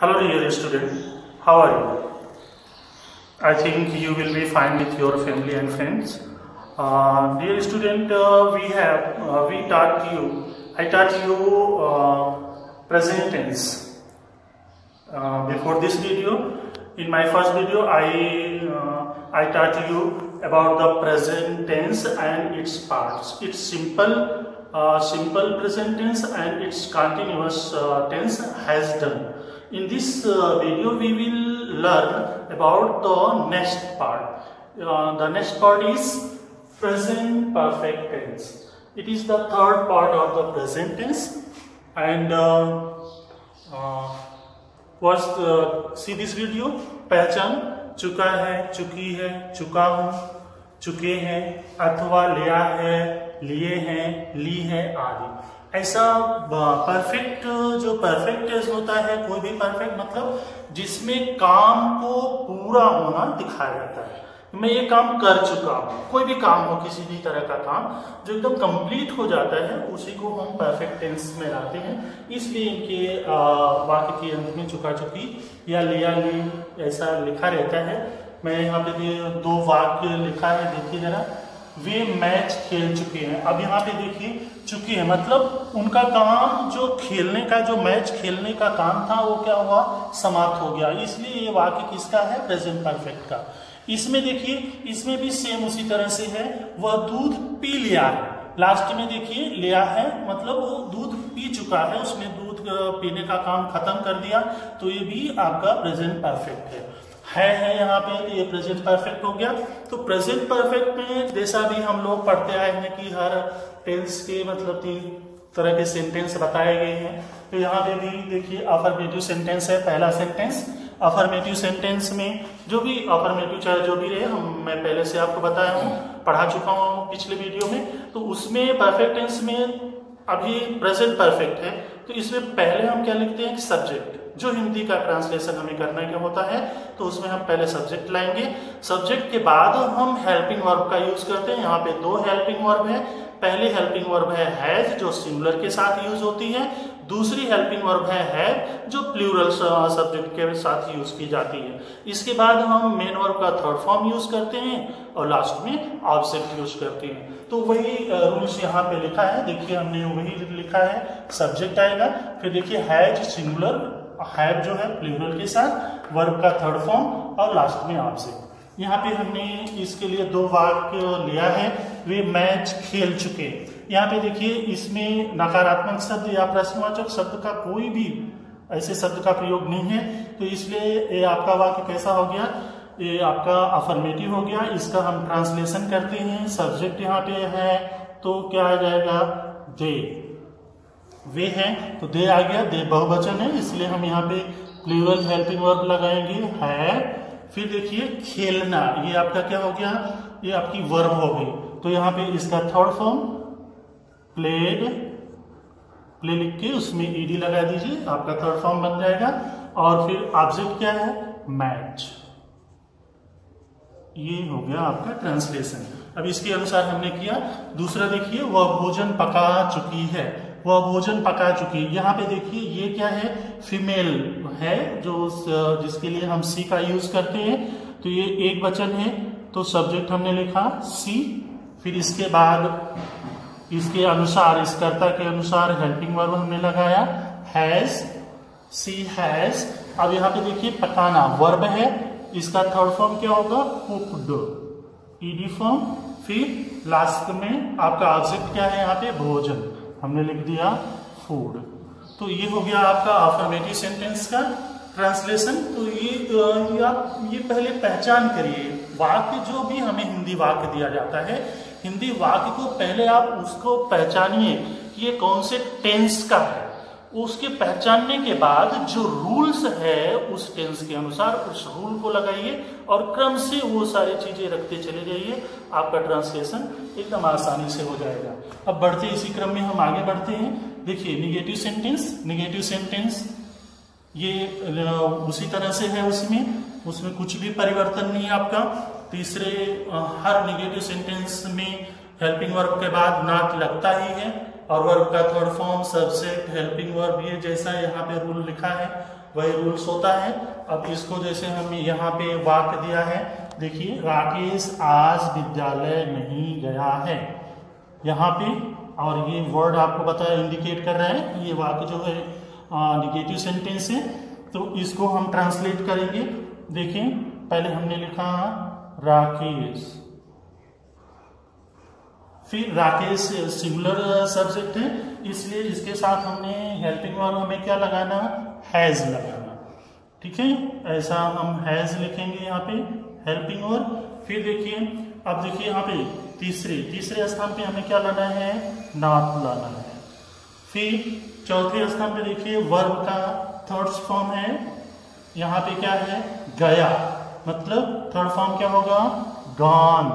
Hello dear student, how are you? I think you will be fine with your family and friends. Dear student, I taught you present tense. Before this video, in my first video, I taught you about the present tense and its parts. Its simple present tense and its continuous tense has done. In this video, we will learn about the next part. The next part is present perfect tense. It is the third part of the present tense. And see this video. पहचान चुका है, चुकी है, चुका हूँ, चुके हैं, अथवा लिया है, लिए हैं, ली है आदि। ऐसा परफेक्ट जो परफेक्ट टेंस होता है, कोई भी परफेक्ट मतलब जिसमें काम को पूरा होना दिखाया जाता है। मैं ये काम कर चुका हूँ, कोई भी काम हो, किसी भी तरह का काम जो एकदम कंप्लीट हो जाता है, उसी को हम परफेक्ट टेंस में लाते हैं। इसलिए इनके वाक्य के अंत में चुका चुकी या लिया ली ऐसा लिखा रहता है। मैं यहाँ पे दो वाक्य लिखा है, देखिए जरा। वे मैच खेल चुके हैं। अब यहाँ पे देखिए चुके हैं मतलब उनका काम जो खेलने का, जो मैच खेलने का काम था, वो क्या हुआ, समाप्त हो गया। इसलिए ये वाक्य किसका है, प्रेजेंट परफेक्ट का। इसमें देखिए, इसमें भी सेम उसी तरह से है। वह दूध पी लिया है। लास्ट में देखिए लिया है मतलब वो दूध पी चुका है, उसने दूध पीने का काम खत्म कर दिया, तो ये भी आपका प्रेजेंट परफेक्ट है यहाँ पे, तो ये प्रेजेंट परफेक्ट हो गया। तो प्रेजेंट परफेक्ट में जैसा भी हम लोग पढ़ते आए हैं कि हर टेंस के मतलब 3 तरह के सेंटेंस बताए गए हैं। तो यहाँ पे भी देखिए अफर्मेटिव सेंटेंस है, पहला सेंटेंस। अफर्मेटिव सेंटेंस में जो भी अफर्मेटिव चाहे जो भी रहे, मैं पहले से आपको बताया हूँ, पढ़ा चुका हूँ पिछले वीडियो में। तो उसमें परफेक्ट टेंस में अभी प्रेजेंट परफेक्ट है, तो इसमें पहले हम क्या लिखते हैं कि सब्जेक्ट, जो हिंदी का ट्रांसलेशन हमें करने का होता है, तो उसमें हम पहले सब्जेक्ट लाएंगे। सब्जेक्ट के बाद हम हेल्पिंग वर्ब का यूज करते हैं। यहाँ पे 2 हेल्पिंग वर्ब है। पहली हेल्पिंग वर्ब है हैज, जो सिंगुलर के साथ यूज होती है। दूसरी हेल्पिंग वर्ब है हैव, जो प्लूरल सब्जेक्ट के साथ यूज की जाती है। इसके बाद हम मेन वर्ब का थर्ड फॉर्म यूज करते हैं और लास्ट में ऑब्जेक्ट यूज करते हैं। तो वही रूल्स यहाँ पे लिखा है, देखिए हमने वही लिखा है। सब्जेक्ट आएगा, फिर देखिए हैज सिंगुलर, हैव जो है प्लूरल के साथ, वर्ब का थर्ड फॉर्म और लास्ट में ऑब्जेक्ट। यहाँ पे हमने इसके लिए 2 वाक्य लिया है। वे मैच खेल चुके। यहाँ पे देखिए इसमें नकारात्मक शब्द या प्रश्नवाचक शब्द का कोई भी ऐसे शब्द का प्रयोग नहीं है, तो इसलिए ये आपका वाक्य कैसा हो गया, ये आपका अफर्मेटिव हो गया। इसका हम ट्रांसलेशन करते हैं। सब्जेक्ट यहाँ पे है तो क्या आ जाएगा, दे। वे हैं तो दे आ गया, दे बहुवचन है, इसलिए हम यहाँ पे प्लूरल हेल्पिंग वर्ब लगाएंगे है। फिर देखिए खेलना, ये आपका क्या हो गया, ये आपकी वर्ब हो गई। तो यहाँ पे इसका थर्ड फॉर्म प्लेड, प्ले लिख के उसमें ईडी लगा दीजिए, आपका थर्ड फॉर्म बन जाएगा। और फिर ऑब्जेक्ट क्या है, मैच। ये हो गया आपका ट्रांसलेशन। अब इसके अनुसार हमने किया। दूसरा देखिए, वह भोजन पका चुकी है। वह भोजन पका चुकी है। यहाँ पे देखिए ये क्या है, फीमेल है, जो जिसके लिए हम सी का यूज करते हैं। तो ये एक वचन है, तो सब्जेक्ट हमने लिखा सी। फिर इसके बाद इसके अनुसार, इस कर्ता के अनुसार हेल्पिंग वर्ब हमने लगाया हैज, सी हैज। अब यहाँ पे देखिए पकाना वर्ब है, इसका थर्ड फॉर्म क्या होगा, कुक्ड, ईडी फॉर्म। फिर लास्ट में आपका ऑब्जेक्ट क्या है, यहाँ पे भोजन, हमने लिख दिया फूड। तो ये हो गया आपका अफर्मेटिव सेंटेंस का ट्रांसलेशन। तो ये आप ये पहले पहचान करिए, वाक्य जो भी हमें हिंदी वाक्य दिया जाता है, हिंदी वाक्य को पहले आप उसको पहचानिए कि ये कौन से टेंस का है। उसके पहचानने के बाद जो रूल्स है उस टेंस के अनुसार उस रूल को लगाइए और क्रम से वो सारी चीजें रखते चले जाइए, आपका ट्रांसलेशन एकदम आसानी से हो जाएगा। अब बढ़ते इसी क्रम में हम आगे बढ़ते हैं। देखिए निगेटिव सेंटेंस, निगेटिव सेंटेंस ये उसी तरह से है, उसमें कुछ भी परिवर्तन नहीं है आपका। तीसरे हर निगेटिव सेंटेंस में हेल्पिंग वर्ब के बाद नॉट लगता ही है और वर्ब का third form subject helping verb, ये जैसा यहाँ पे रूल लिखा है वही रूल्स होता है। अब इसको जैसे हम यहाँ पे वाक्य दिया है, देखिए राकेश आज विद्यालय नहीं गया है यहाँ पे, और ये वर्ड आपको बताया इंडिकेट कर रहा है ये वाक्य जो है निगेटिव सेंटेंस है। तो इसको हम ट्रांसलेट करेंगे। देखिए पहले हमने लिखा राकेश, फिर राकेश सिंगुलर सब्जेक्ट है इसलिए इसके साथ हमने हेल्पिंग वर्ब हमें क्या लगाना, हैज लगाना। ठीक है, ऐसा हम हैज लिखेंगे यहाँ पे हेल्पिंग वर्ब। फिर देखिए अब देखिए यहाँ पे तीसरे स्थान पे हमें क्या लाना है, नॉट लाना है। फिर चौथे स्थान पे देखिए वर्ब का थर्ड फॉर्म है, यहाँ पे क्या है, गया, मतलब थर्ड फॉर्म क्या होगा, गॉन,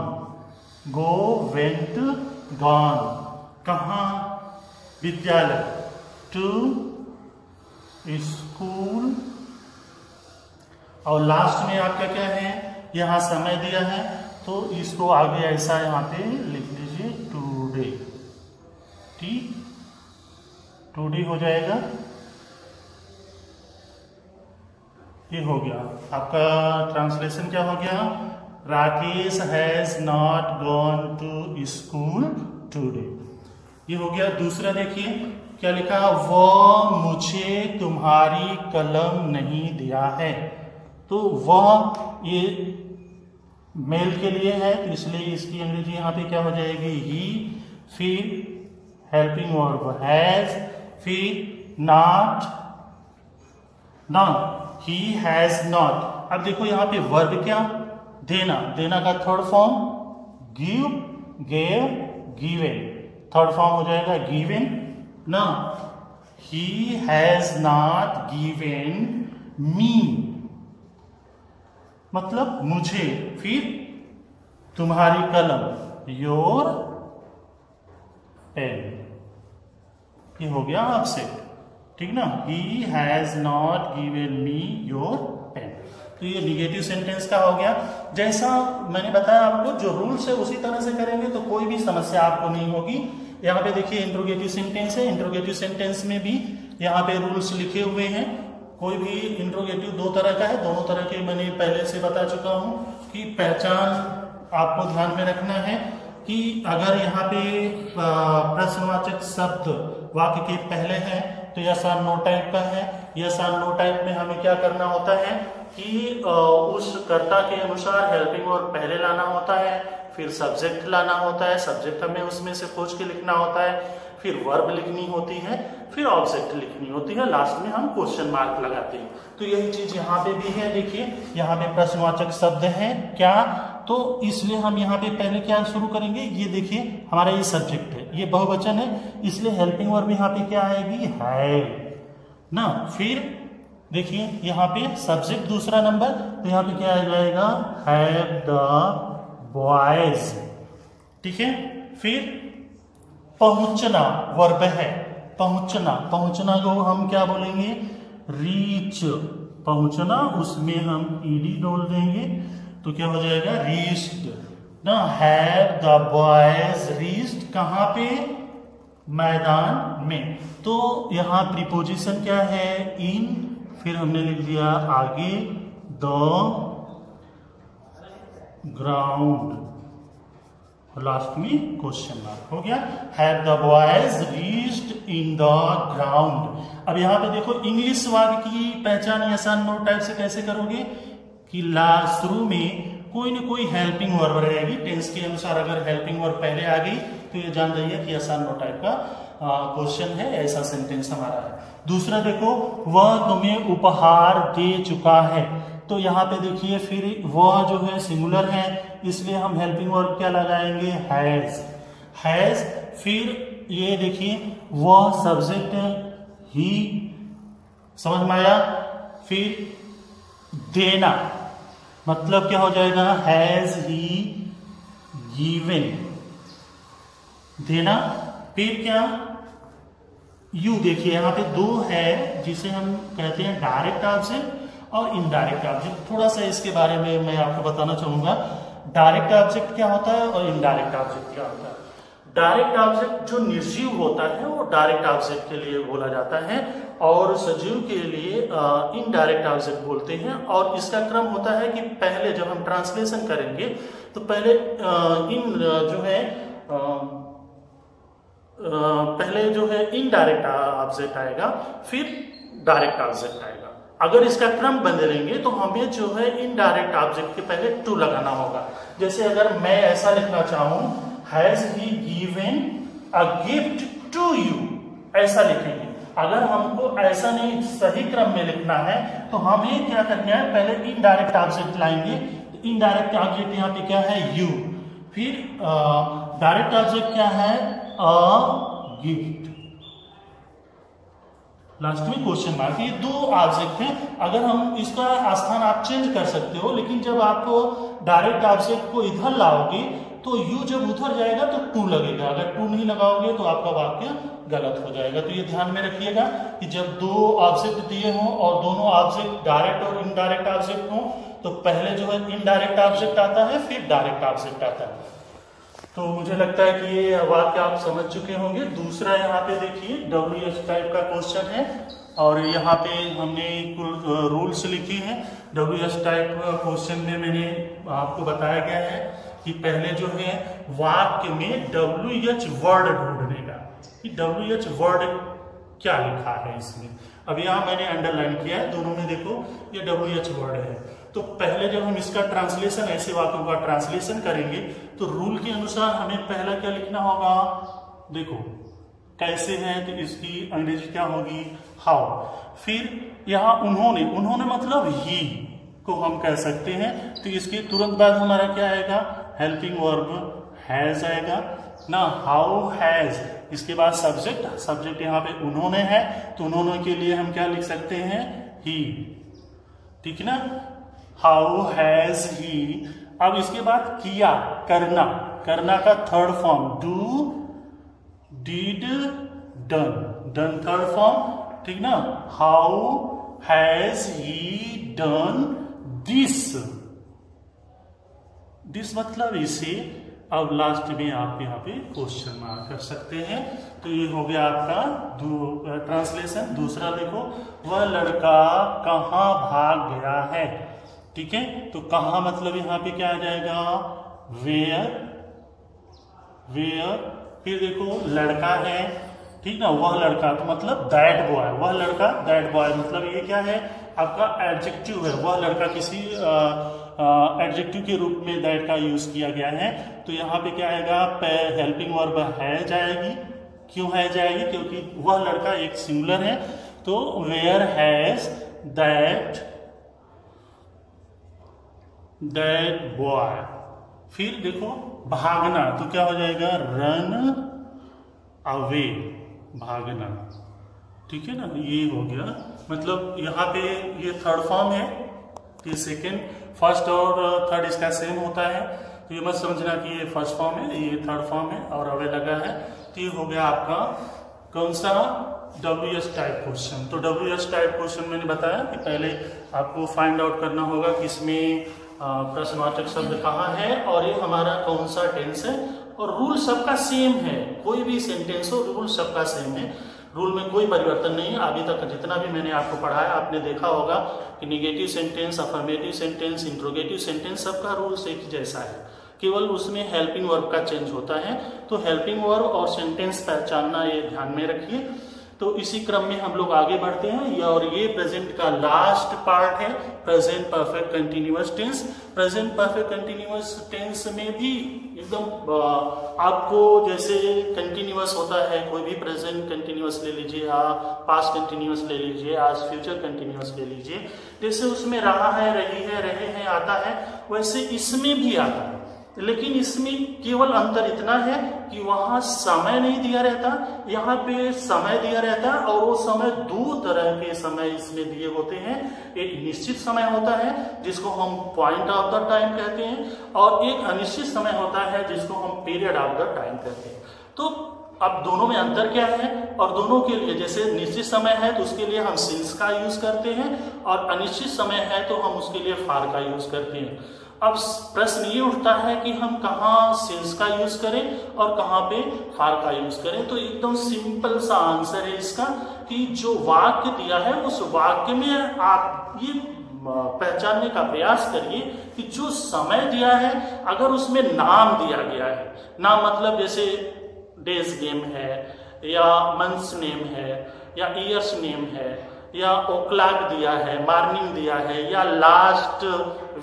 गो, वेंट, गॉन। कहाँ, विद्यालय, टू स्कूल। और लास्ट में आपका क्या है, यहाँ समय दिया है तो इसको आगे ऐसा यहाँ पे लिख लीजिए टुडे। ठीक, टुडे हो जाएगा, ये हो गया आपका ट्रांसलेशन। क्या हो गया, Rakesh has not gone to school today, ये हो गया। दूसरा देखिए क्या लिखा, वह मुझे तुम्हारी कलम नहीं दिया है। तो वह ये मेल के लिए है तो इसलिए इसकी अंग्रेजी यहाँ पे क्या हो जाएगी, ही। फिर हेल्पिंग वर्ब हैज, फिर नॉट, ही हैज नॉट। अब देखो यहाँ पे वर्ब क्या, देना, देना का third form give, gave, given, third form हो जाएगा गिवन ना। ही हैज नॉट गिवन मी, मतलब मुझे। फिर तुम्हारी कलम, योर पेन, ये हो गया आपसे, ठीक ना। He has not given me your pen, तो ये निगेटिव सेंटेंस का हो गया। जैसा मैंने बताया आपको, जो रूल्स है उसी तरह से करेंगे तो कोई भी समस्या आपको नहीं होगी। यहाँ पे देखिए इंट्रोगेटिव सेंटेंस है, इंट्रोगेटिव सेंटेंस में भी यहाँ पे रूल्स लिखे हुए हैं। कोई भी इंट्रोगेटिव दो तरह का है, दोनों तरह के मैंने पहले से बता चुका हूं कि पहचान आपको ध्यान में रखना है कि अगर यहाँ पे प्रश्नवाचक शब्द वाक्य के पहले है तो यस और नो टाइप का है। यस और नो टाइप में हमें क्या करना होता है कि उस कर्ता के अनुसार हेल्पिंग वर्ब पहले लाना होता है, फिर सब्जेक्ट लाना होता है, सब्जेक्ट हमें उसमें से खोज के लिखना होता है, फिर वर्ब लिखनी होती है, फिर ऑब्जेक्ट लिखनी होती है, लास्ट में हम क्वेश्चन मार्क लगाते हैं। तो यही चीज यहाँ पे भी है। देखिए यहाँ पे प्रश्नवाचक शब्द है क्या, तो इसलिए हम यहाँ पे पहले क्या शुरू करेंगे, ये देखिए हमारा ये सब्जेक्ट है, ये बहुवचन है, इसलिए हेल्पिंग वर्ब यहाँ पे क्या आएगी, है ना। फिर देखिए यहाँ पे सब्जेक्ट दूसरा नंबर, तो यहाँ पे क्या आ जाएगा, हैव द बॉयज, ठीक है। फिर पहुंचना वर्ब है, पहुंचना, पहुंचना को हम क्या बोलेंगे, रीच, पहुंचना, उसमें हम ईडी डाल देंगे तो क्या हो जाएगा, रीच्ड ना। हैव द बॉयज रीच्ड, कहां पे, मैदान में। तो यहाँ प्रीपोजिशन क्या है, इन, फिर हमने लिख दिया आगे द ग्राउंड, लास्ट में क्वेश्चन मार्क हो गया। Have the boys reached in the ground. अब यहाँ पे देखो इंग्लिश वाक्य की पहचान यस और नो टाइप से कैसे करोगे कि शुरू में कोई न कोई हेल्पिंग वर्ब रहेगी, टेंस के अनुसार अगर हेल्पिंग वर्ब पहले आ गई तो ये जान जाइए कि यस और नो टाइप का क्वेश्चन है, ऐसा सेंटेंस हमारा है। दूसरा देखो, वह तुम्हें उपहार दे चुका है, तो यहाँ पे देखिए फिर वह जो है सिंगुलर है इसलिए हम हेल्पिंग वर्ब क्या लगाएंगे, हैज, हैज। फिर ये देखिए वह सब्जेक्ट है, ही, समझ में आया। फिर देना मतलब क्या हो जाएगा, हैज ही गिवन, देना। फिर क्या, यू, देखिए यहाँ पे दो है जिसे हम कहते हैं डायरेक्ट ऑब्जेक्ट और इनडायरेक्ट ऑब्जेक्ट। थोड़ा सा इसके बारे में मैं आपको बताना चाहूंगा, डायरेक्ट ऑब्जेक्ट क्या होता है और इनडायरेक्ट ऑब्जेक्ट क्या होता है। डायरेक्ट ऑब्जेक्ट जो निर्जीव होता है वो डायरेक्ट ऑब्जेक्ट के लिए बोला जाता है, और सजीव के लिए इनडायरेक्ट ऑब्जेक्ट बोलते हैं। और इसका क्रम होता है कि पहले जब हम ट्रांसलेशन करेंगे तो पहले पहले जो है इनडायरेक्ट ऑब्जेक्ट आएगा, फिर डायरेक्ट ऑब्जेक्ट आएगा। अगर इसका क्रम बदलेंगे तो हमें जो है इनडायरेक्ट ऑब्जेक्ट के पहले टू लगाना होगा। जैसे अगर मैं ऐसा लिखना चाहूं, has he given a gift to you, ऐसा लिखेंगे। अगर हमको ऐसा नहीं सही क्रम में लिखना है तो हमें क्या करना है, पहले इनडायरेक्ट ऑब्जेक्ट लाएंगे। तो इनडायरेक्ट ऑब्जेक्ट यहाँ पे क्या है, यू, फिर डायरेक्ट ऑब्जेक्ट क्या है, अ गिफ्ट, लास्ट में क्वेश्चन मार्क। ये दो ऑब्जेक्ट हैं। अगर हम इसका स्थान आप चेंज कर सकते हो, लेकिन जब आप डायरेक्ट ऑब्जेक्ट को इधर लाओगे तो यू जब उधर जाएगा तो टू लगेगा, अगर टू नहीं लगाओगे तो आपका वाक्य गलत हो जाएगा। तो ये ध्यान में रखिएगा कि जब दो ऑब्जेक्ट दिए हों और दोनों ऑब्जेक्ट डायरेक्ट और इनडायरेक्ट ऑब्जेक्ट हों तो पहले जो है इनडायरेक्ट ऑब्जेक्ट आता है, फिर डायरेक्ट ऑब्जेक्ट आता है। तो मुझे लगता है कि ये वाक्य आप समझ चुके होंगे। दूसरा यहाँ पे देखिए WH टाइप का क्वेश्चन है, और यहाँ पे हमने कुल रूल्स लिखी हैं। WH टाइप क्वेश्चन में मैंने आपको बताया गया है कि पहले जो है वाक्य में WH वर्ड ढूंढने का, कि WH वर्ड क्या लिखा है इसमें। अब यहाँ मैंने अंडरलाइन किया है, दोनों में देखो ये WH वर्ड है। तो पहले जब हम इसका ट्रांसलेशन, ऐसे वाक्यों का ट्रांसलेशन करेंगे तो रूल के अनुसार हमें पहला क्या लिखना होगा, देखो कैसे है तो इसकी अंग्रेजी क्या होगी, हाउ। फिर यहाँ उन्होंने मतलब ही को हम कह सकते हैं, तो इसके तुरंत बाद हमारा क्या आएगा, हेल्पिंग वर्ब हैज आएगा ना, हाउ हैज। इसके बाद सब्जेक्ट यहाँ पे उन्होंने है, तो उन्होंने के लिए हम क्या लिख सकते हैं, ही, ठीक है ना, हाउ हैज ही। अब इसके बाद किया, करना का third form do, did, done third form, ठीक ना, how has he done this मतलब इसे। अब लास्ट में आप यहाँ पे क्वेश्चन मार्क कर सकते हैं। तो ये हो गया आपका ट्रांसलेशन। दूसरा देखो, वह लड़का कहाँ भाग गया है, ठीक है। तो कहाँ मतलब यहाँ पे क्या आ जाएगा, वेयर। फिर देखो लड़का है, ठीक ना, वह लड़का तो मतलब दैट बॉय, वह लड़का दैट बॉय मतलब ये क्या है, आपका एडजेक्टिव है। वह लड़का किसी एडजेक्टिव के रूप में दैट का यूज किया गया है। तो यहाँ पे क्या आएगा, हेल्पिंग वर्ब है जाएगी। क्यों है जाएगी, क्योंकि वह लड़का एक सिंगुलर है। तो वेयर हैज दैट बॉय। फिर देखो भागना, तो क्या हो जाएगा, रन अवे, भागना, ठीक है ना। ये हो गया, मतलब यहाँ पे ये थर्ड फॉर्म है, ये सेकेंड, फर्स्ट और थर्ड इसका सेम होता है। तो ये मत समझना कि ये फर्स्ट फॉर्म है, ये थर्ड फॉर्म है और अवे लगा है। तो ये हो गया आपका कौन सा, WH टाइप क्वेश्चन। तो WH टाइप क्वेश्चन मैंने बताया कि पहले आपको फाइंड आउट करना होगा कि इसमें प्रश्नवाचक शब्द कहाँ है और ये हमारा कौन सा टेंस है। और रूल सबका सेम है, कोई भी सेंटेंस हो रूल सबका सेम है, रूल में कोई परिवर्तन नहीं है। अभी तक जितना भी मैंने आपको पढ़ाया आपने देखा होगा कि negative sentence, affirmative sentence, interrogative sentence सबका रूल एक जैसा है, केवल उसमें हेल्पिंग वर्ब का चेंज होता है। तो हेल्पिंग वर्ब और सेंटेंस पहचानना ये ध्यान में रखिए। तो इसी क्रम में हम लोग आगे बढ़ते हैं, और ये प्रेजेंट का लास्ट पार्ट है, present perfect continuous tense. Present perfect continuous tense में भी एकदम आपको जैसे कंटिन्यूअस होता है, कोई भी प्रेजेंट कंटिन्यूअस ले लीजिए, पास्ट कंटिन्यूअस ले लीजिए, आज फ्यूचर कंटिन्यूअस ले लीजिए, जैसे उसमें रहा है, रही है, रहे हैं आता है, वैसे इसमें भी आता है। लेकिन इसमें केवल अंतर इतना है कि वहां समय नहीं दिया रहता, यहाँ पे समय दिया रहता है। और वो समय दो तरह के समय इसमें दिए होते हैं। एक निश्चित समय होता है जिसको हम पॉइंट ऑफ द टाइम कहते हैं, और एक अनिश्चित समय होता है जिसको हम पीरियड ऑफ द टाइम कहते हैं। तो अब दोनों में अंतर क्या है, और दोनों के लिए जैसे निश्चित समय है तो उसके लिए हम सिंस का यूज करते हैं, और अनिश्चित समय है तो हम उसके लिए फार का यूज करते हैं। अब प्रश्न ये उठता है कि हम कहाँ सिंस का यूज करें और कहाँ पे फार का यूज करें। तो एकदम सिंपल सा आंसर है इसका कि जो वाक्य दिया है उस वाक्य में आप ये पहचानने का प्रयास करिए कि जो समय दिया है अगर उसमें नाम दिया गया है, नाम मतलब जैसे डेज नेम है या मंथ्स नेम है या ईयर्स नेम है या ओक्लॉक दिया है, मॉर्निंग दिया है या last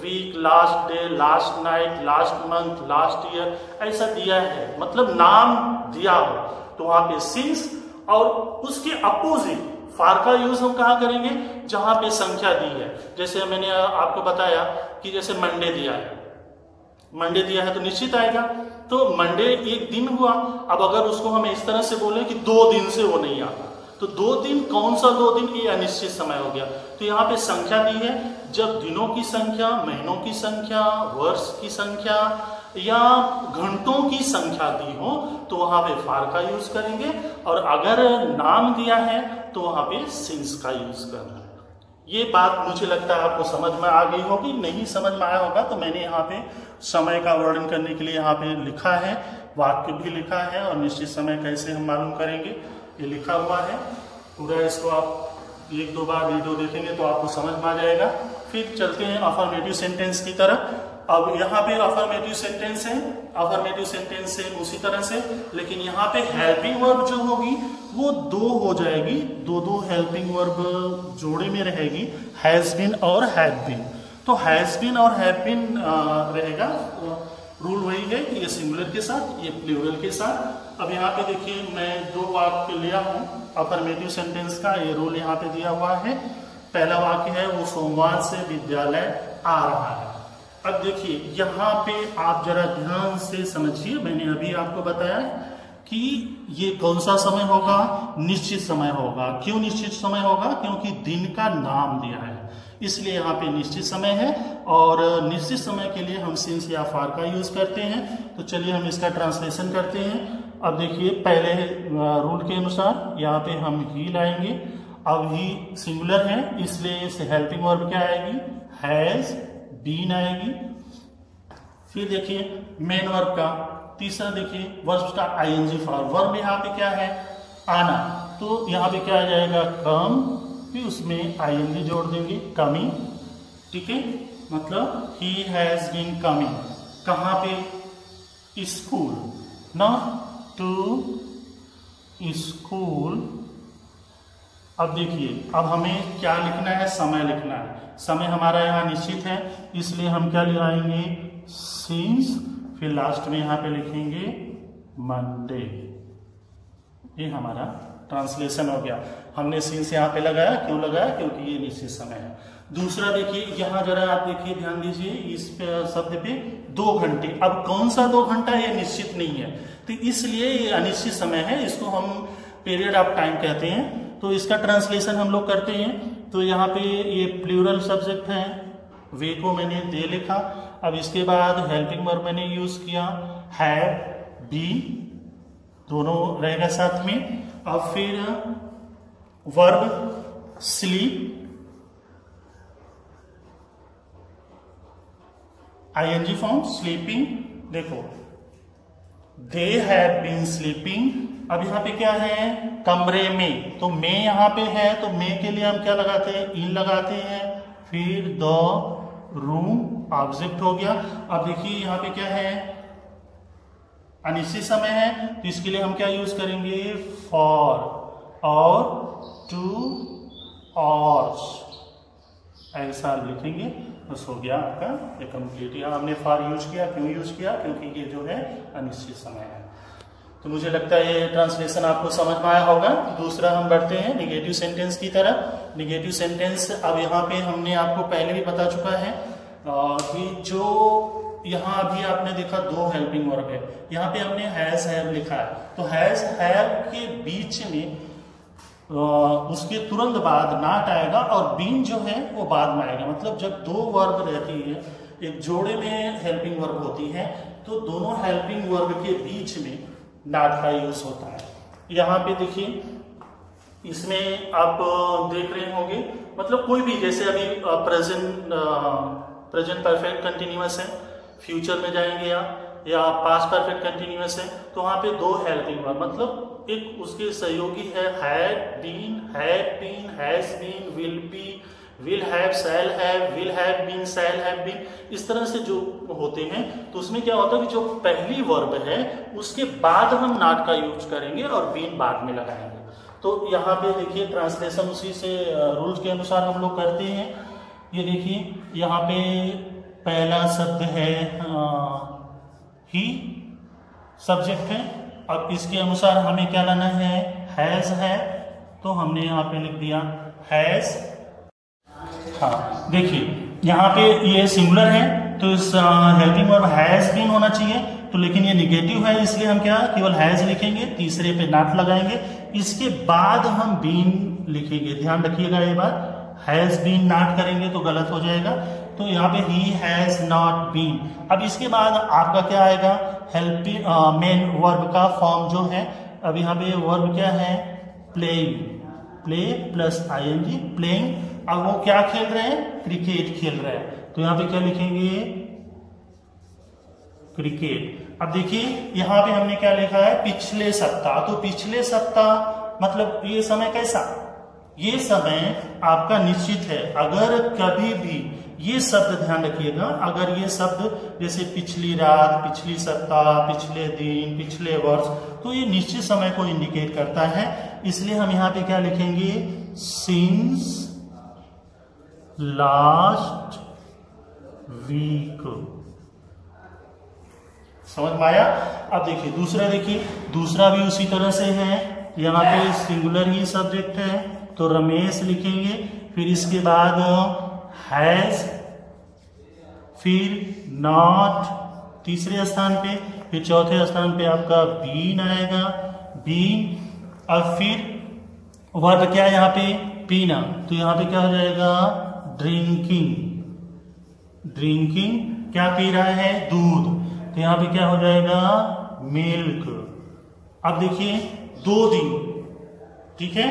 week, last day, last night, last month, last year, ऐसा दिया है मतलब नाम दिया हो तो वहां पे सिंस। और उसके अपोजिट फार का यूज हम कहाँ करेंगे, जहां पे संख्या दी है। जैसे मैंने आपको बताया कि जैसे मंडे दिया है, मंडे दिया है तो निश्चित आएगा। तो मंडे एक दिन हुआ, अब अगर उसको हम इस तरह से बोले कि 2 दिन से वो नहीं आता, तो 2 दिन, कौन सा 2 दिन, ये अनिश्चित समय हो गया। तो यहाँ पे संख्या दी है, जब दिनों की संख्या, महीनों की संख्या, वर्ष की संख्या या घंटों की संख्या दी हो तो वहां पे फार का यूज करेंगे, और अगर नाम दिया है तो वहां पे सिंस का यूज करना है। ये बात मुझे लगता है आपको समझ में आ गई होगी। नहीं समझ में आया होगा तो मैंने यहाँ पे समय का वर्णन करने के लिए यहाँ पे लिखा है, वाक्य भी लिखा है, और निश्चित समय कैसे हम मालूम करेंगे ये लिखा हुआ है पूरा। इसको आप 1-2 बार वीडियो देखेंगे तो आपको समझ में आ जाएगा। फिर चलते हैं अफर्मेटिव सेंटेंस की तरफ। अब यहाँ पे अफर्मेटिव सेंटेंस है, अफर्मेटिव सेंटेंस से उसी तरह से, लेकिन यहाँ पे हेल्पिंग वर्ब जो होगी वो 2 हो जाएगी, 2 हेल्पिंग वर्ब जोड़े में रहेगी, हैज बीन और हैड बीन। तो हैज बीन और हैव बीन रहेगा, रूल वही है कि ये सिंगुलर के साथ, ये प्लूरल के साथ। अब यहाँ पे देखिए मैं 2 वाक्य लिया हूँ अफर्मेटिव सेंटेंस का, ये रूल यहाँ पे दिया हुआ है। पहला वाक्य है वो सोमवार से विद्यालय आ रहा है। अब देखिए यहाँ पे आप जरा ध्यान से समझिए, मैंने अभी आपको बताया कि ये कौन सा समय होगा, निश्चित समय होगा। क्यों निश्चित समय होगा, क्योंकि दिन का नाम दिया है इसलिए यहाँ पे निश्चित समय है, और निश्चित समय के लिए हम सिंस या फार का यूज करते हैं। तो चलिए हम इसका ट्रांसलेशन करते हैं। अब देखिए पहले रूल के अनुसार यहाँ पे हम ही लाएंगे। अब ही सिंगुलर है इसलिए इस हेल्पिंग वर्ब क्या आएगी, हैज बीन आएगी। फिर देखिए मेन वर्ब का तीसरा देखिए वर्ब का आईएनजी फॉर्म। वर्ब यहाँ पे क्या है, आना, तो यहाँ पे क्या आ जाएगा, कम, फिर उसमें आईएनजी जोड़ देंगे, कमिंग। ठीक है, मतलब ही हैज बीन कमिंग, कहाँ पे, स्कूल, ना टू स्कूल। अब देखिए अब हमें क्या लिखना है, समय लिखना है। समय हमारा यहाँ निश्चित है इसलिए हम क्या लगाएंगे, सिंस, फिर लास्ट में यहाँ पे लिखेंगे मंडे। ये हमारा ट्रांसलेशन हो गया। हमने सिंस यहाँ पे लगाया, क्यों लगाया, क्योंकि ये निश्चित समय है। दूसरा देखिए यहाँ जरा आप देखिए, ध्यान दीजिए इस शब्द पे 2 घंटे। अब कौन सा 2 घंटा, ये निश्चित नहीं है तो इसलिए ये अनिश्चित समय है, इसको हम पीरियड ऑफ टाइम कहते हैं। तो इसका ट्रांसलेशन हम लोग करते हैं। तो यहाँ पे ये प्लूरल सब्जेक्ट है, वे को मैंने दे लिखा। अब इसके बाद हेल्पिंग वर्ब मैंने यूज किया, हैव, बीन, दोनों रहेगा साथ में। अब फिर verb sleep, ING form, sleeping. देखो दे हैव बीन स्लीपिंग। अब यहाँ पे क्या है, कमरे में, तो में यहाँ पे है तो में के लिए हम क्या लगाते हैं, इन लगाते हैं। फिर द रूम ऑब्जेक्ट हो गया। अब देखिए यहाँ पे क्या है, अनिश्चित समय है तो इसके लिए हम क्या यूज करेंगे, फॉर, और, टू, और, ऐसा लिखेंगे, बस हो गया आपका ये कंप्लीट। यहाँ हमने फॉर यूज किया, क्यों यूज किया, क्योंकि ये जो है अनिश्चित समय है। तो मुझे लगता है ये ट्रांसलेशन आपको समझ में आया होगा। दूसरा हम बढ़ते हैं निगेटिव सेंटेंस की तरफ। निगेटिव सेंटेंस, अब यहाँ पे हमने आपको पहले भी बता चुका है कि जो यहाँ अभी आपने देखा 2 हेल्पिंग वर्ब है, यहाँ पे हमने हैज हैव लिखा है। तो हैज हैव के बीच में उसके तुरंत बाद नाट आएगा, और बीन जो है वो बाद में आएगा। मतलब जब 2 वर्ब रहती है, एक जोड़े में हेल्पिंग वर्ब होती है, तो दोनों हेल्पिंग वर्ब के बीच में नाट का यूज होता है। यहाँ पे देखिए इसमें आप देख रहे होंगे, मतलब कोई भी, जैसे अभी प्रेजेंट प्रेजेंट परफेक्ट कंटिन्यूअस है, फ्यूचर में जाएंगे आप या पास्ट परफेक्ट कंटिन्यूअस है तो वहां पे दो हेल्पिंग वर्ब मतलब एक उसके सहयोगी है, had been, has been, will be, will have, shall have, will have been, shall have been, इस तरह से जो होते हैं तो उसमें क्या होता है कि जो पहली वर्ब है उसके बाद हम नॉट का यूज करेंगे और बीन बाद में लगाएंगे। तो यहाँ पे देखिए ट्रांसलेशन उसी से रूल्स के अनुसार हम लोग करते हैं। ये देखिए यहाँ पे पहला शब्द है ही, सब्जेक्ट है, अब इसके अनुसार हमें क्या लाना है, हैज है, तो हमने यहाँ पे लिख दिया हैज। हाँ देखिए यहाँ पे ये सिंगुलर है तो इस हेल्पिंग वर्ब हैज बीन होना चाहिए, तो लेकिन ये निगेटिव है इसलिए हम क्या केवल हैज लिखेंगे, तीसरे पे नॉट लगाएंगे, इसके बाद हम बीन लिखेंगे। ध्यान रखिएगा ये बात, हैज बीन नॉट करेंगे तो गलत हो जाएगा। तो यहाँ पे ही हैज नॉट बीन। अब इसके बाद आपका क्या आएगा, हेल्पिंग मेन वर्ब का फॉर्म जो है, अब यहाँ पे वर्ब क्या है, playing, play plus ING, playing. अब वो क्या खेल रहे हैं, क्रिकेट खेल रहे हैं, तो यहाँ पे क्या लिखेंगे, क्रिकेट। अब देखिए यहाँ पे हमने क्या लिखा है, पिछले सप्ताह, तो पिछले सप्ताह मतलब ये समय कैसा, ये समय आपका निश्चित है। अगर कभी भी ये शब्द ध्यान रखिएगा, अगर ये शब्द जैसे पिछली रात, पिछली सप्ताह, पिछले दिन, पिछले वर्ष, तो ये निश्चित समय को इंडिकेट करता है, इसलिए हम यहाँ पे क्या लिखेंगे, सिंस लास्ट वीक। समझ में आया। अब देखिए दूसरा, देखिए दूसरा भी उसी तरह से है, यहाँ पे सिंगुलर ही सब्जेक्ट है तो रमेश लिखेंगे, फिर इसके बाद हैज, फिर नॉट तीसरे स्थान पे, फिर चौथे स्थान पे आपका बीन आएगा, बीन। अब फिर वर्ब क्या है यहाँ पे, पीना, तो यहाँ पे क्या हो जाएगा, ड्रिंकिंग, ड्रिंकिंग, क्या पी रहा है, दूध, तो यहाँ पे क्या हो जाएगा, मिल्क। अब देखिए 2 दिन, ठीक है,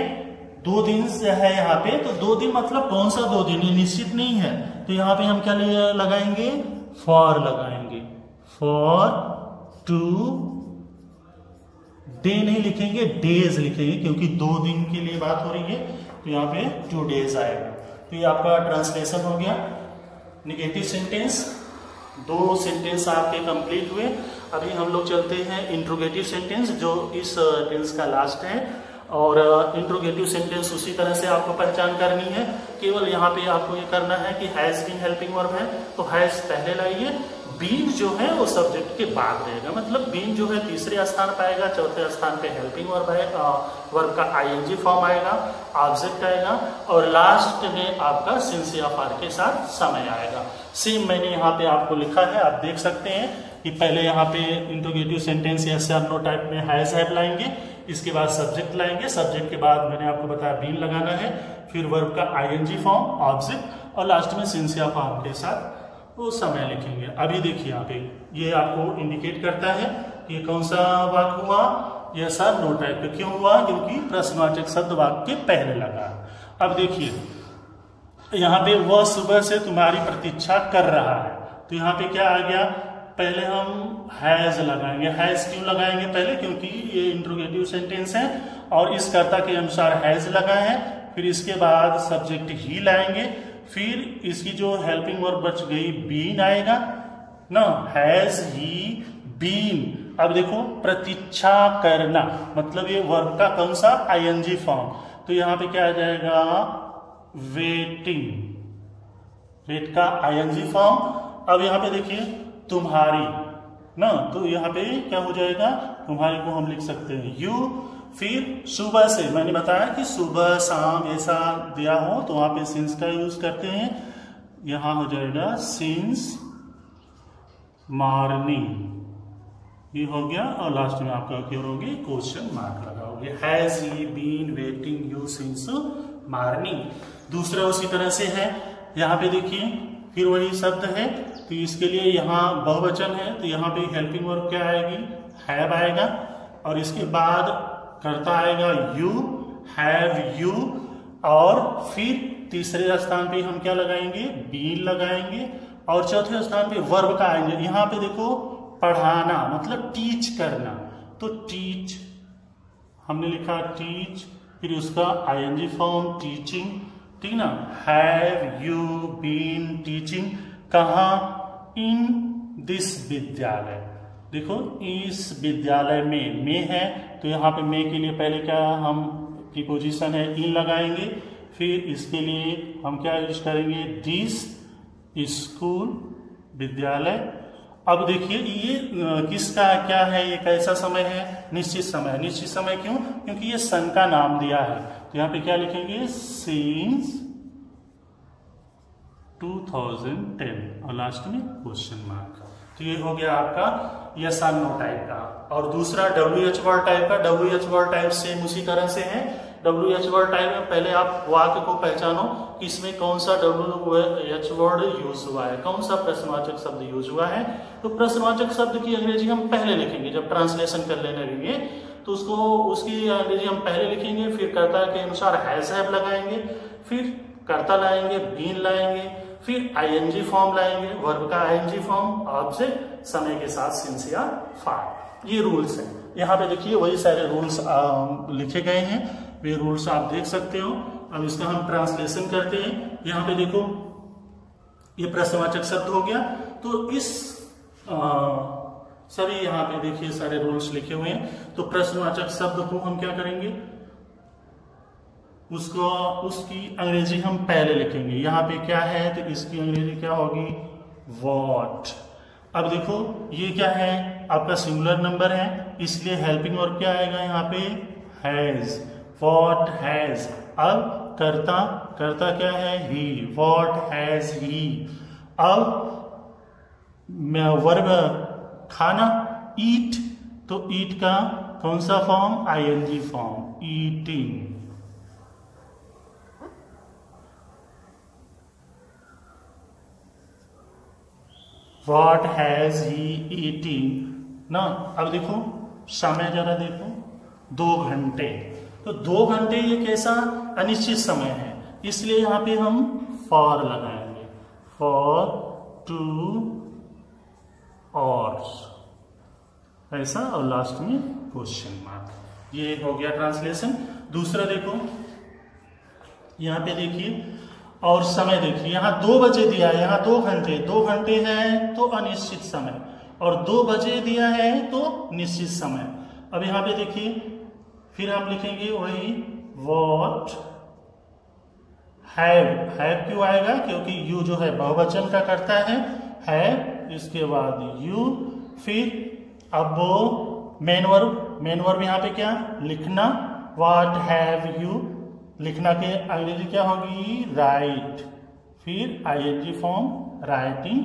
2 दिन से है यहाँ पे, तो 2 दिन मतलब कौन सा 2 दिन, ये निश्चित नहीं है, तो यहाँ पे हम क्या लगाएंगे, फॉर लगाएंगे, फॉर 2 डे नहीं लिखेंगे, डेज लिखेंगे, क्योंकि 2 दिन के लिए बात हो रही है, तो यहाँ पे 2 डेज आएगा। तो ये आपका ट्रांसलेशन हो गया। निगेटिव सेंटेंस, 2 सेंटेंस आपके कंप्लीट हुए। अभी हम लोग चलते हैं इंट्रोगेटिव सेंटेंस, जो इस टेंस का लास्ट है। और इंट्रोगेटिव सेंटेंस उसी तरह से आपको पहचान करनी है, केवल यहाँ पे आपको ये करना है कि हैज बीन हेल्पिंग वर्ब है तो हैज पहले लाइए, बीन जो है वो सब्जेक्ट के बाद रहेगा, मतलब बीन जो है तीसरे स्थान पर आएगा, चौथे स्थान पे हेल्पिंग वर्ब है, वर्ब का आईएनजी फॉर्म आएगा, ऑब्जेक्ट आएगा, और लास्ट में आपका सिंस या फार के साथ समय आएगा। सेम मैंने यहाँ पे आपको लिखा है, आप देख सकते हैं कि पहले यहाँ पे इंट्रोगेटिव सेंटेंस यस और नो टाइप में हैज हैव लाएंगे, इसके बाद सब्जेक्ट लाएंगे, सब्जेक्ट के बाद मैंने आपको बताया बीन लगाना है, फिर वर्ब का आईएनजी फॉर्म, ऑब्जेक्ट, और लास्ट में सिंस या फॉर्म के साथ वो समय लिखेंगे। अभी देखिए यहाँ पे ये आपको इंडिकेट करता है कि ये कौन सा वाक्य हुआ, यस सर नो टाइप का। क्यों हुआ, क्योंकि प्रश्नवाचक शब्द वाक्य के पहले लगा। अब देखिए यहाँ पे वह सुबह से तुम्हारी प्रतीक्षा कर रहा है, तो यहाँ पे क्या आ गया, पहले हम हैज लगाएंगे। हैज क्यों लगाएंगे पहले, क्योंकि ये इंट्रोगेटिव सेंटेंस है और इस कर्ता के अनुसार हैज लगा है, फिर इसके बाद सब्जेक्ट ही लाएंगे, फिर इसकी जो हेल्पिंग वर्ब बच गई बीन आएगा ना, हैज ही बीन। अब देखो प्रतीक्षा करना मतलब ये वर्ब का कौन सा, आईएनजी फॉर्म, तो यहाँ पे क्या आ जाएगा, वेटिंग, वेट का आईएनजी फॉर्म। अब यहाँ पे देखिए तुम्हारी ना, तो यहाँ पे क्या हो जाएगा, तुम्हारी को हम लिख सकते हैं यू, फिर सुबह से, मैंने बताया कि सुबह शाम ऐसा दिया हो तो वहां पे सिंस का यूज करते हैं, यहां हो जाएगा सिंस मॉर्निंग, ये हो गया, और लास्ट में आपका क्या करोगे, क्वेश्चन मार्क लगाओगे, has he been waiting you since morning. दूसरा उसी तरह से है, यहाँ पे देखिए फिर वही शब्द है, तो इसके लिए यहाँ बहुवचन है, तो यहाँ पे हेल्पिंग वर्ब क्या आएगी, हैव आएगा, और इसके बाद करता आएगा यू, हैव यू, और फिर तीसरे स्थान पे हम क्या लगाएंगे, बीन लगाएंगे, और चौथे स्थान पे वर्ब का आएंगे। यहाँ पे देखो पढ़ाना मतलब टीच करना, तो टीच हमने लिखा टीच, फिर उसका आईएनजी फॉर्म टीचिंग, ठीक ना। हैव यू बीन टीचिंग, कहाँ, इन दिस विद्यालय, देखो इस विद्यालय में है, तो यहाँ पे में के लिए पहले क्या हम प्रीपोजिशन है इन लगाएंगे, फिर इसके लिए हम क्या यूज करेंगे, दिस स्कूल विद्यालय। अब देखिए ये किसका क्या है, ये कैसा समय है, निश्चित समय है। निश्चित समय क्यों, क्योंकि ये सन का नाम दिया है, तो यहाँ पे क्या लिखेंगे, सिंस 2010 और लास्ट में क्वेश्चन मार्क। तो ये हो गया आपका यस और नो टाइप का। और दूसरा WH वर्ड टाइप का। WH वर्ड टाइप सेम उसी तरह से है। WH वर्ड टाइप में पहले आप वाक्य को पहचानो कि इसमें कौन सा WH वर्ड यूज हुआ है, कौन सा प्रश्नवाचक शब्द यूज हुआ है। तो प्रश्नवाचक शब्द की अंग्रेजी हम पहले लिखेंगे, जब ट्रांसलेशन कर लेने लगेंगे तो उसकी अंग्रेजी हम पहले लिखेंगे, फिर कर्ता के अनुसार हैज हैव लगाएंगे, फिर कर्ता लाएंगे, बीन लाएंगे, फिर आईएनजी फॉर्म लाएंगे, वर्ब का आईएनजी फॉर्म, आपसे समय के साथ सिंस या फार। ये रूल्स हैं। यहाँ पे देखिए वही सारे रूल्स लिखे गए हैं, वे रूल्स आप देख सकते हो। अब इसका हम ट्रांसलेशन करते हैं। यहाँ पे देखो ये प्रश्नवाचक शब्द हो गया, तो इस सभी यहाँ पे देखिए सारे रूल्स लिखे हुए हैं। तो प्रश्नवाचक शब्द को हम क्या करेंगे, उसकी अंग्रेजी हम पहले लिखेंगे। यहाँ पे क्या है, तो इसकी अंग्रेजी क्या होगी, वॉट। अब देखो ये क्या है, आपका सिंगुलर नंबर है, इसलिए हेल्पिंग वर्ब क्या आएगा यहाँ पे, हैज, वॉट हैज। अब कर्ता क्या है, ही, वॉट हैज ही। अब वर्ब खाना, ईट, तो ईट का कौन सा form, ING form, eating. What has he eating ना। अब देखो समय जरा देखो, 2 घंटे, तो 2 घंटे ये कैसा अनिश्चित समय है, इसलिए यहां पे हम फॉर लगाएंगे, फॉर 2 hours ऐसा, और लास्ट में क्वेश्चन मार्क। ये हो गया ट्रांसलेशन। दूसरा देखो यहां पे देखिए, और समय देखिए, यहाँ 2 बजे दिया है, यहाँ 2 घंटे, 2 घंटे है तो अनिश्चित समय, और 2 बजे दिया है तो निश्चित समय। अब यहाँ पे देखिए फिर हम लिखेंगे वही वॉट हैव क्यों आएगा, क्योंकि यू जो है बहुवचन का करता है, इसके बाद यू, फिर अब वो मेन वर्ब यहाँ पे क्या, लिखना, व्हाट हैव यू, लिखना के अंग्रेजी क्या होगी, राइट, फिर ING form writing,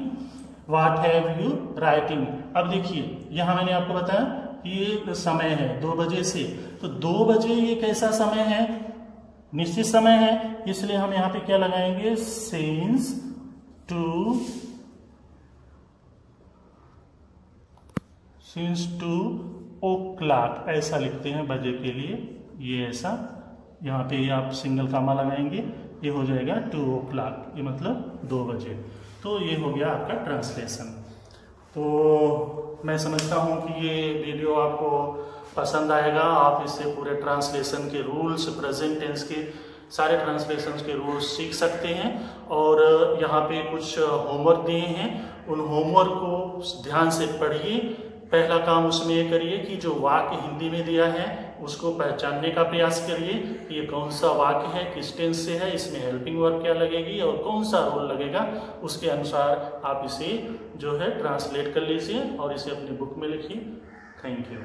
what have you writing. अब देखिए यहाँ मैंने आपको बताया ये समय है 2 बजे से, तो 2 बजे ये कैसा समय है, निश्चित समय है, इसलिए हम यहाँ पे क्या लगाएंगे, सिंस 2 o'clock ऐसा लिखते हैं बजे के लिए, ये ऐसा, यहाँ पे आप सिंगल कामा लगाएंगे, ये हो जाएगा 2 o'clock, ये मतलब 2 बजे। तो ये हो गया आपका ट्रांसलेशन। तो मैं समझता हूँ कि ये वीडियो आपको पसंद आएगा। आप इससे पूरे ट्रांसलेशन के रूल्स, प्रेजेंट टेंस के सारे ट्रांसलेशन के रूल्स सीख सकते हैं। और यहाँ पे कुछ होमवर्क दिए हैं, उन होमवर्क को ध्यान से पढ़िए। पहला काम उसमें ये करिए कि जो वाक्य हिंदी में दिया है उसको पहचानने का प्रयास करिए कि ये कौन सा वाक्य है, किस टेंस से है, इसमें हेल्पिंग वर्ब क्या लगेगी और कौन सा रोल लगेगा, उसके अनुसार आप इसे जो है ट्रांसलेट कर लीजिए और इसे अपनी बुक में लिखिए। Thank you.